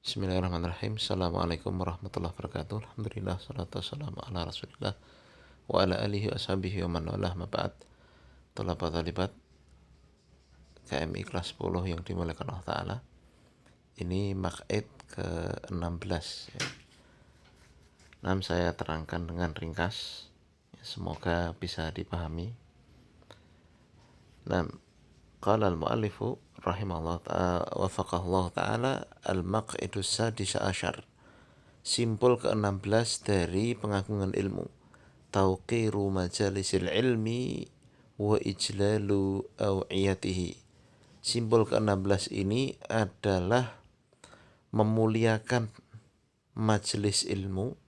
Bismillahirrahmanirrahim. Assalamualaikum warahmatullahi wabarakatuh. Alhamdulillah, salatu wassalamu ala rasulillah wa ala alihi wa ashabihi wa man walah ma ba'd. Talabat talibat KMI kelas 10 yang dimuliakan Allah Ta'ala. Ini maq'id ke-16 ya. Saya terangkan dengan ringkas ya, semoga bisa dipahami. Qala al-mu'allifu rahimahullah ta'ala wafaqahullah ta'ala al-maq'idus sadis asyar, simpul ke-16 dari pengagungan ilmu, tauqiru majalisil ilmi wa ijlalu aw'iyatihi. Simpul ke-16 ini adalah memuliakan majelis ilmu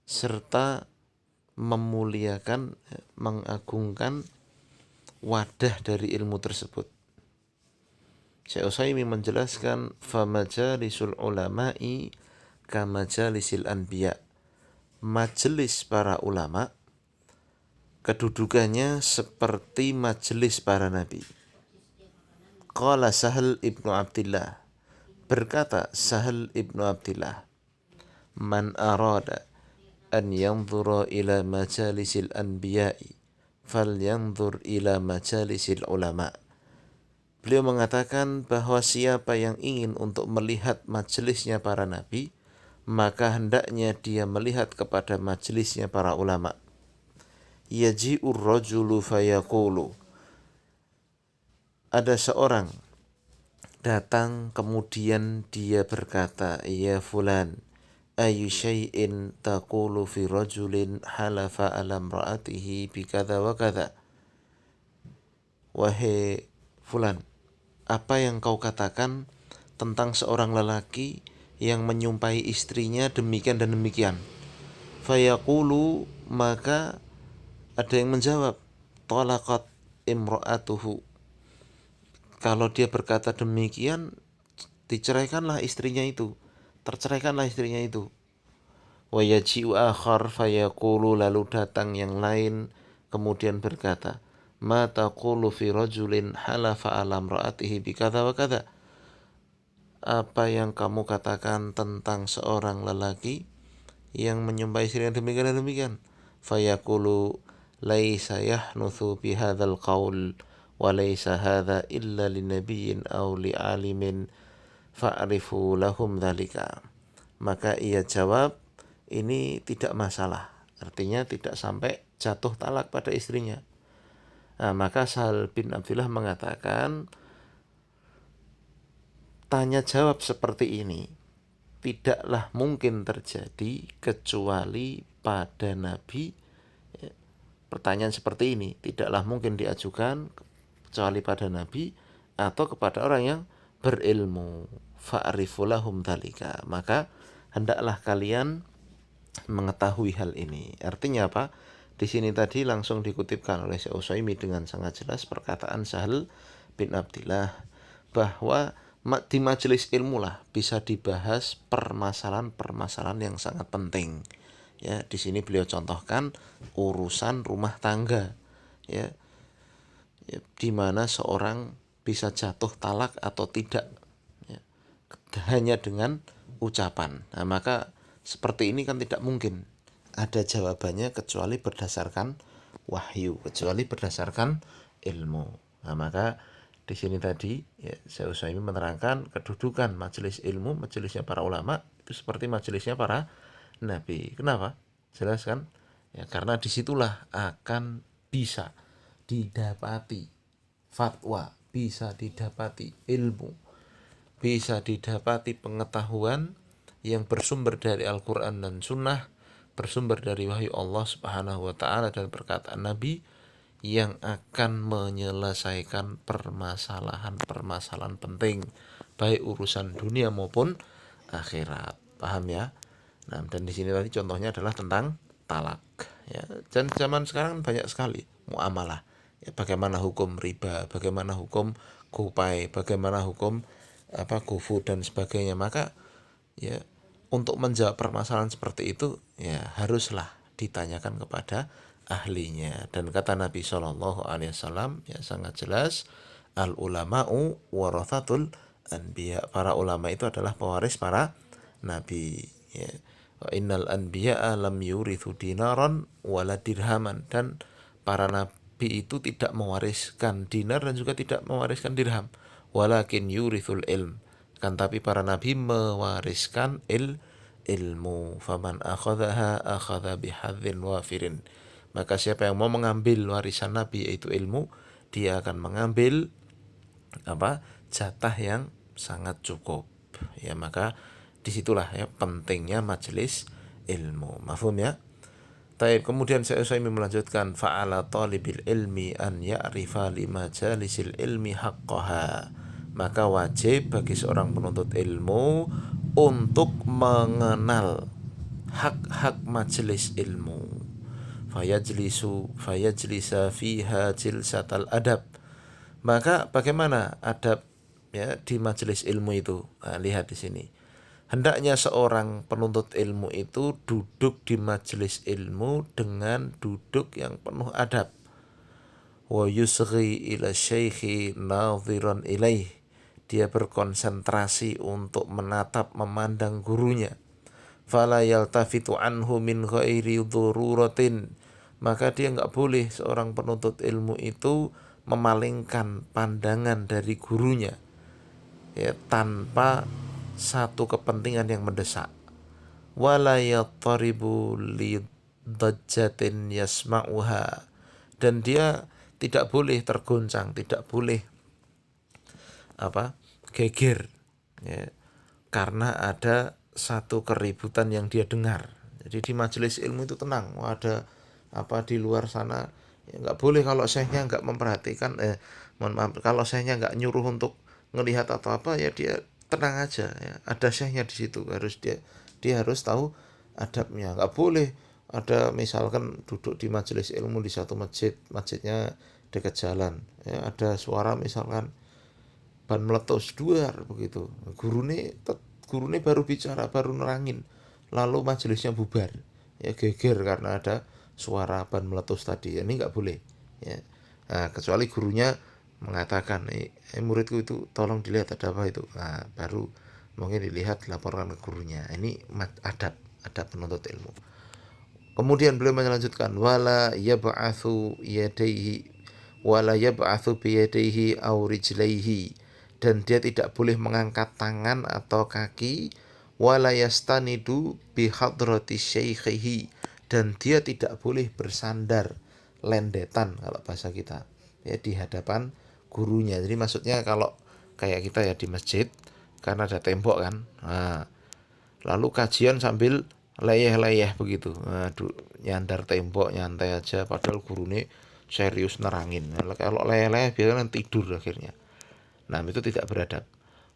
serta memuliakan, mengagungkan wadah dari ilmu tersebut. Syekh Utsaimin menjelaskan famajalisul ulama'i kamajalisil anbiya. Majelis para ulama kedudukannya seperti majelis para nabi. Qala Sahal ibnu Abdillah, berkata Sahal ibnu Abdillah, man arada an yanzura ila majalisil anbiya'i falyanzur ila majalisil ulama. Beliau mengatakan bahwa siapa yang ingin untuk melihat majelisnya para nabi, maka hendaknya dia melihat kepada majelisnya para ulama. Yaji'ur rajulu fayaqulu, ada seorang datang kemudian dia berkata, ya fulan, ayu syai'in taqulu fi rajulin halafa ala imra'atihi bikadha wa kadha. Wahai fulan, apa yang kau katakan tentang seorang lelaki yang menyumpahi istrinya demikian dan demikian? Fayaqulu, maka ada yang menjawab, talaqat imra'atuhu. Kalau dia berkata demikian, diceraikanlah istrinya itu, terceraikanlah istrinya itu. Wa yaji'u akhar fayaqulu, lalu datang yang lain kemudian berkata, ma taqulu fi rajulin halafa ala imra'atihi bikadha wa kadha. Apa yang kamu katakan tentang seorang lelaki yang menyumpahi istrinya demikian dan demikian? Fayaqulu laisa yahnuthu bihadzal qaul wa laisa hadza illa linabiyyin aw li'alimin fa'rifu lahum dzalika. Maka ia jawab, ini tidak masalah, artinya tidak sampai jatuh talak pada istrinya. Maka Sahal bin Abdillah mengatakan, tanya jawab seperti ini tidaklah mungkin terjadi kecuali pada Nabi. Pertanyaan seperti ini tidaklah mungkin diajukan kecuali pada Nabi atau kepada orang yang berilmu. Fa'rifu lahum dzalika, maka hendaklah kalian mengetahui hal ini. Artinya apa? Di sini tadi langsung dikutipkan oleh Syekh Utsaimin dengan sangat jelas perkataan Sahal bin Abdillah bahwa di majelis ilmu lah bisa dibahas permasalahan-permasalahan yang sangat penting. Ya, di sini beliau contohkan urusan rumah tangga, ya, di mana seorang bisa jatuh talak atau tidak, ya, hanya dengan ucapan. Maka seperti ini kan tidak mungkin ada jawabannya kecuali berdasarkan wahyu, kecuali berdasarkan ilmu. Maka di sini tadi ya, Syekh Utsaimin menerangkan kedudukan majelis ilmu, majelisnya para ulama itu seperti majelisnya para nabi. Kenapa? Jelas kan? Ya, karena disitulah akan bisa didapati fatwa, bisa didapati ilmu, bisa didapati pengetahuan yang bersumber dari Al-Quran dan Sunnah, bersumber dari wahyu Allah Subhanahu wa Ta'ala dan perkataan Nabi yang akan menyelesaikan permasalahan-permasalahan penting, baik urusan dunia maupun akhirat. Paham ya? Dan di sini tadi contohnya adalah tentang talak. Ya, dan zaman sekarang banyak sekali muamalah. Ya, bagaimana hukum riba, bagaimana hukum kupai, bagaimana hukum kufu dan sebagainya. Maka ya, untuk menjawab permasalahan seperti itu ya haruslah ditanyakan kepada ahlinya. Dan kata Nabi SAW ya sangat jelas, al ulama'u warathatul anbiya. Para ulama itu adalah pewaris para nabi, ya. Wa innal anbiya'a lam yurithu dinaran wala dirhaman, dan para nabi itu tidak mewariskan dinar dan juga tidak mewariskan dirham. Walakin yurithul ilm, kan tapi para nabi mewariskan ilmu. Faman akhadhaha akhadha bihadzin wafirin, maka siapa yang mau mengambil warisan nabi yaitu ilmu, dia akan mengambil jatah yang sangat cukup, ya. Maka disitulah ya pentingnya majelis ilmu, mafhum ya. Taib. Kemudian saya Utsaimin melanjutkan, fa'ala talibil ilmi an ya'rifa li majalisil ilmi haqqaha, maka wajib bagi seorang penuntut ilmu untuk mengenal hak-hak majelis ilmu. Fayajlisa fiha jilsatal adab, maka bagaimana adab ya di majelis ilmu itu? Nah, lihat di sini. Hendaknya seorang penuntut ilmu itu duduk di majelis ilmu dengan duduk yang penuh adab. Wa yusghi ila syaikhi nadhiran ilaih, dia berkonsentrasi untuk menatap memandang gurunya. Fala yaltafitu anhu min ghairi dhururatin, maka dia enggak boleh seorang penuntut ilmu itu memalingkan pandangan dari gurunya, ya, tanpa satu kepentingan yang mendesak. Wala yattaribu li dajjatin yasma'uha, dan dia tidak boleh tergoncang, tidak boleh geger, ya, karena ada satu keributan yang dia dengar. Jadi di majelis ilmu itu tenang. Ada di luar sana, ya, nggak boleh kalau syekhnya nggak memperhatikan, mohon maaf, kalau syekhnya nggak nyuruh untuk ngelihat atau apa, ya dia tenang aja, ya. Ada syekhnya di situ, harus dia harus tahu adabnya. Nggak boleh ada misalkan duduk di majelis ilmu di satu masjidnya dekat jalan, ya, ada suara misalkan ban meletus duar begitu, gurune baru bicara, baru nerangin, lalu majelisnya bubar, ya geger karena ada suara ban meletus tadi. Ini nggak boleh, ya. Nah, kecuali gurunya mengatakan, muridku itu tolong dilihat ada apa itu, nah, baru mungkin dilihat, dilaporkan ke gurunya. Ini adab penuntut ilmu. Kemudian beliau melanjutkan, wala yab'atsu biyadaihi aw rijlaihi, dan dia tidak boleh mengangkat tangan atau kaki, wala yastanidu bi hadrati syaikhihi, dan dia tidak boleh bersandar lendetan kalau bahasa kita, ya, di hadapan gurunya. Jadi maksudnya kalau kayak kita ya di masjid, karena ada tembok kan, nah, lalu kajian sambil leyeh-leyeh begitu, nyandar tembok, nyantai aja, padahal gurune serius nerangin. Nah, kalau leyeh-leyeh biasanya tidur akhirnya. Nah, itu tidak beradab.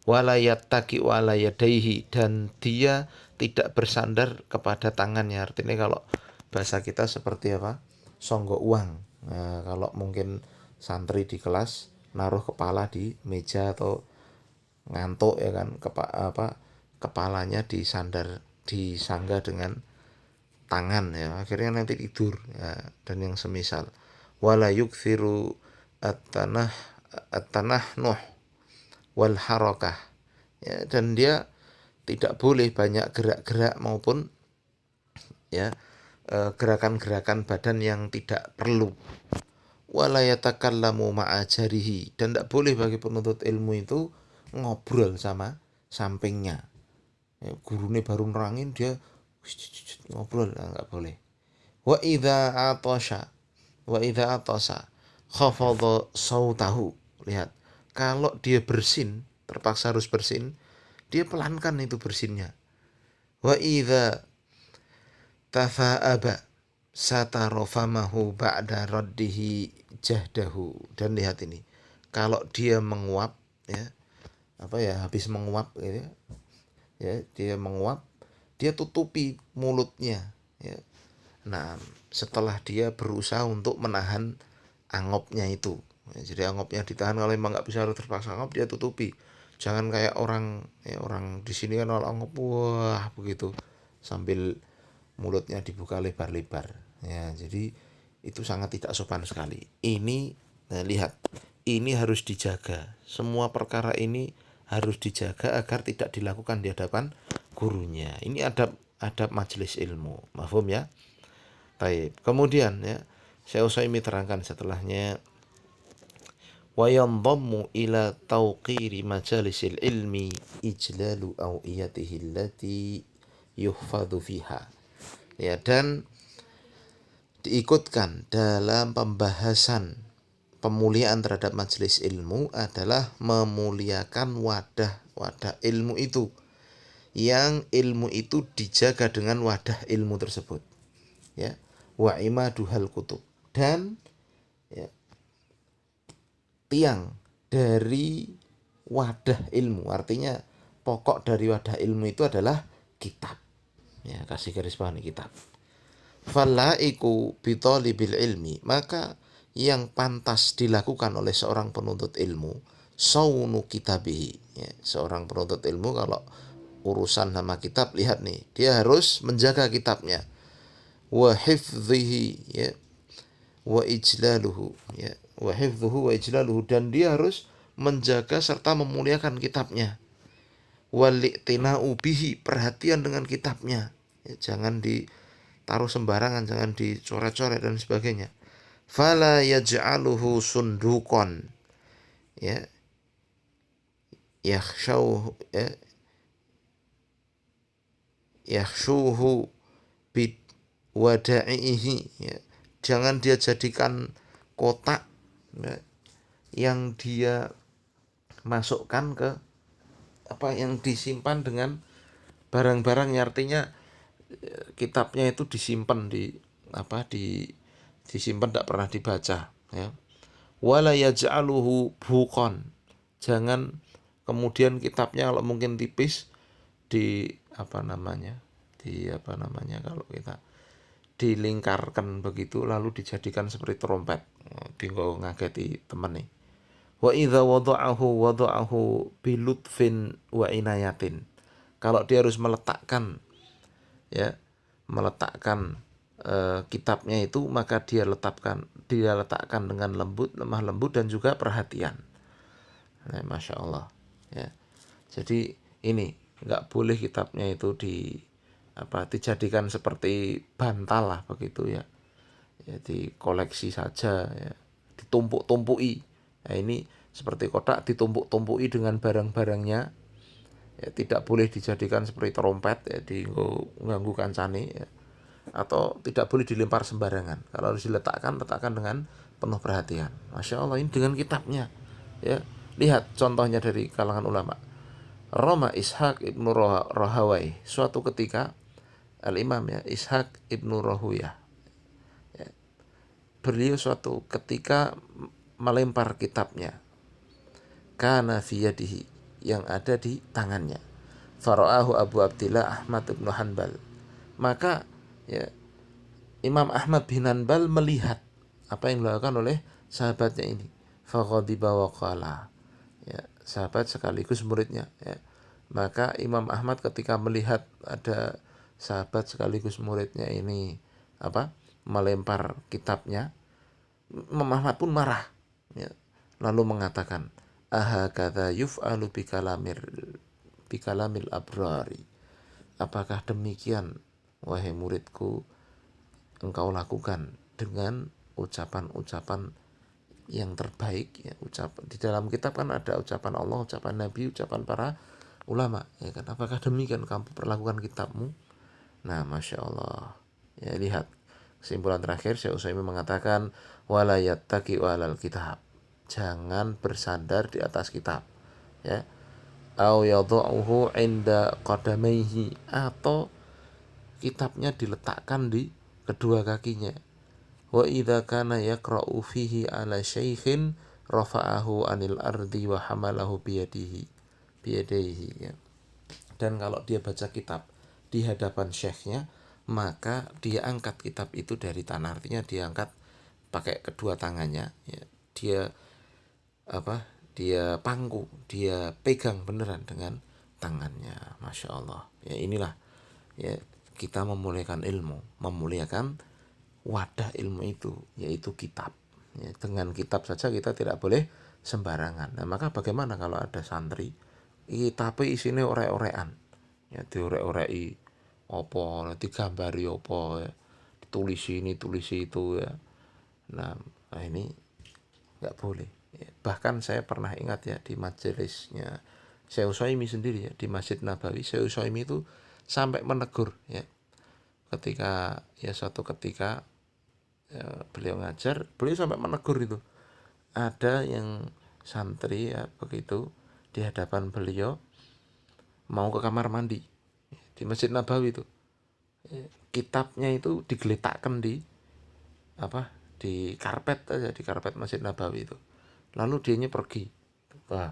Walayataki walayadaihi, dan dia tidak bersandar kepada tangannya. Artinya kalau bahasa kita seperti songgo uang. Nah, kalau mungkin santri di kelas naruh kepala di meja atau ngantuk, ya kan, kepalanya disangga dengan tangan, ya, akhirnya nanti tidur, ya, dan yang semisal. Wala yukthiru at-tanah nuh wal harakah, ya, dan dia tidak boleh banyak gerak-gerak maupun, ya, gerakan-gerakan badan yang tidak perlu. Wala yatakallamu ma'a jarihi, dan tidak boleh bagi penuntut ilmu itu ngobrol sama sampingnya, ya, gurune baru nerangin dia ngobrol, nggak boleh. Wa idza atasa khafadha sautahu, lihat, kalau dia bersin, terpaksa harus bersin, dia pelankan itu bersinnya. Wa idza tafa'aba satarofamahu ba'da raddihi jahdahu, dan lihat ini, kalau dia menguap, ya, habis menguap gitu, ya, dia menguap, dia tutupi mulutnya, ya. Nah, setelah dia berusaha untuk menahan angopnya itu, ya, jadi angopnya ditahan, kalau memang nggak bisa harus terpaksa angop, dia tutupi. Jangan kayak orang di sini kan kalau angop, wah begitu, sambil mulutnya dibuka lebar-lebar, ya. Jadi itu sangat tidak sopan sekali. Ini, nah, lihat, ini harus dijaga. Semua perkara ini harus dijaga agar tidak dilakukan di hadapan gurunya. Ini adab majelis ilmu. Mafhum ya? Baik. Kemudian ya, Syekh Utsaimin terangkan setelahnya, wa yanḍammu ila tawqiri majalisil ilmi ijlalu awiyatihi allati yuhfadhu fiha. Ya, dan diikutkan dalam pembahasan pemuliaan terhadap majelis ilmu adalah memuliakan wadah ilmu itu, yang ilmu itu dijaga dengan wadah ilmu tersebut, ya, wa imaduhal kutub, dan ya, tiang dari wadah ilmu, artinya pokok dari wadah ilmu itu adalah kitab, ya, kasih garis bawah nih, kitab. Falaiku bitolibil ilmi, maka yang pantas dilakukan oleh seorang penuntut ilmu, saunu kitabihi, ya, seorang penuntut ilmu kalau urusan nama kitab, lihat nih, dia harus menjaga kitabnya, wa hifdhihi, ya, wa ijlaluhu, ya, wa hifdhuhu wa ijlaluhu, dan dia harus menjaga serta memuliakan kitabnya, wali'tina'u bihi, perhatian dengan kitabnya, ya, jangan ditaruh sembarangan, jangan dicoret-coret dan sebagainya. Fala yaj'aluhu sundukon, ya, yakhshawhu, ya, yakhshuhu bid wada'ihi, ya, jangan dia jadikan kotak, ya, yang dia masukkan ke yang disimpan dengan barang-barangnya, artinya kitabnya itu disimpan disimpan tidak pernah dibaca, ya. Wala yaj'aluhu buqan, jangan kemudian kitabnya kalau mungkin tipis di kalau kita dilingkarkan begitu lalu dijadikan seperti trompet, tinggal ngageti temen nih. Wa idza wada'ahu bilutfin wa inayatin, kalau dia harus meletakkan kitabnya itu, maka dia letakkan dengan lemah lembut dan juga perhatian. Nah, Masya Allah, ya. Jadi ini nggak boleh kitabnya itu dijadikan seperti bantal lah begitu, ya. Jadi koleksi saja, ya, ditumpuk-tumpui. Nah, ini seperti kotak ditumpuk-tumpui dengan barang-barangnya, ya, tidak boleh dijadikan seperti trompet, ya, diganggu kancane, ya. Atau tidak boleh dilempar sembarangan. Kalau harus letakkan dengan penuh perhatian. Masya Allah, ini dengan kitabnya, ya. Lihat contohnya dari kalangan ulama. Roma Ishaq ibnu Rahawai, suatu ketika Al-Imam, ya, Ishaq ibnu Rahuyah, ya, beliau suatu ketika melempar kitabnya, kana fi yadihi, yang ada di tangannya. Fara'ahu Abu Abdillah Ahmad ibnu Hanbal, maka, ya, Imam Ahmad bin Hanbal melihat apa yang dilakukan oleh sahabatnya ini. Faghadiba wa qala, ya, sahabat sekaligus muridnya, ya. Maka Imam Ahmad ketika melihat ada sahabat sekaligus muridnya ini melempar kitabnya, Imam Ahmad pun marah, ya. Lalu mengatakan, ahakadza yuf'alu bikalamil abrari, apakah demikian wahai muridku engkau lakukan dengan ucapan-ucapan yang terbaik, ya. Di dalam kitab kan ada ucapan Allah, ucapan Nabi, ucapan para ulama, ya kan. Apakah demikian kamu perlakukan kitabmu? Nah, Masya Allah, ya, lihat kesimpulan terakhir Syekh Utsaimin mengatakan, wala yattaqi walal kitab, jangan bersandar di atas kitab, ya. Au yadhu'uhu inda qadamaihi, atau kitabnya diletakkan di kedua kakinya. Wa idza kana yaqra'u fihi ala syaikhin rafa'ahu anil ardi wa hamalahu biyadihi, ya. Dan kalau dia baca kitab di hadapan syekhnya, maka dia angkat kitab itu dari tanah, artinya dia angkat pakai kedua tangannya, ya. Dia pangku, dia pegang beneran dengan tangannya. Masya Allah, ya, inilah, ya, kita memuliakan ilmu, memuliakan wadah ilmu itu, yaitu kitab, ya. Dengan kitab saja kita tidak boleh sembarangan. Nah, maka bagaimana kalau ada santri iki tapi isine orek-orekan. Ya diorek-oreki apa, digambari apa ya. Ditulisi ini, tulisi itu ya. Nah, ini nggak boleh. Ya, bahkan saya pernah ingat ya di majelisnya Syekh Utsaimin sendiri ya di Masjid Nabawi, Syekh Utsaimin itu sampai menegur ya ketika ya suatu ketika beliau ngajar, beliau sampai menegur itu. Ada yang santri ya begitu di hadapan beliau mau ke kamar mandi di Masjid Nabawi itu. Kitabnya itu digeletakkan di apa di karpet aja di karpet Masjid Nabawi itu. Lalu dianya pergi. Wah,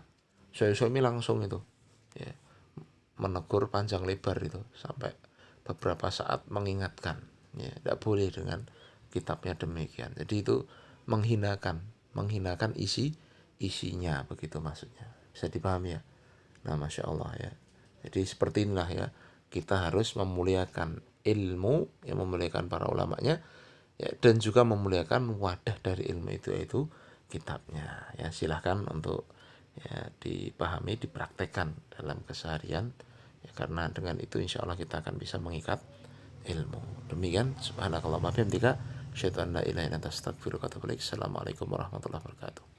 suami langsung itu ya, menegur panjang lebar itu sampai beberapa saat mengingatkan ya tidak boleh dengan kitabnya demikian. Jadi itu menghinakan isinya begitu maksudnya. Bisa dipahami ya. Nah, masya Allah ya. Jadi seperti inilah ya, kita harus memuliakan ilmu, yang memuliakan para ulamanya ya, dan juga memuliakan wadah dari ilmu itu yaitu kitabnya ya. Silahkan untuk ya dipahami, dipraktekkan dalam keseharian ya, karena dengan itu insya Allah kita akan bisa mengikat ilmu. Demikian, subhanakallah wa bihamdika, asyhadu an la ilaha illa anta astaghfiruka wa atubu ilaik. Assalamualaikum warahmatullahi wabarakatuh.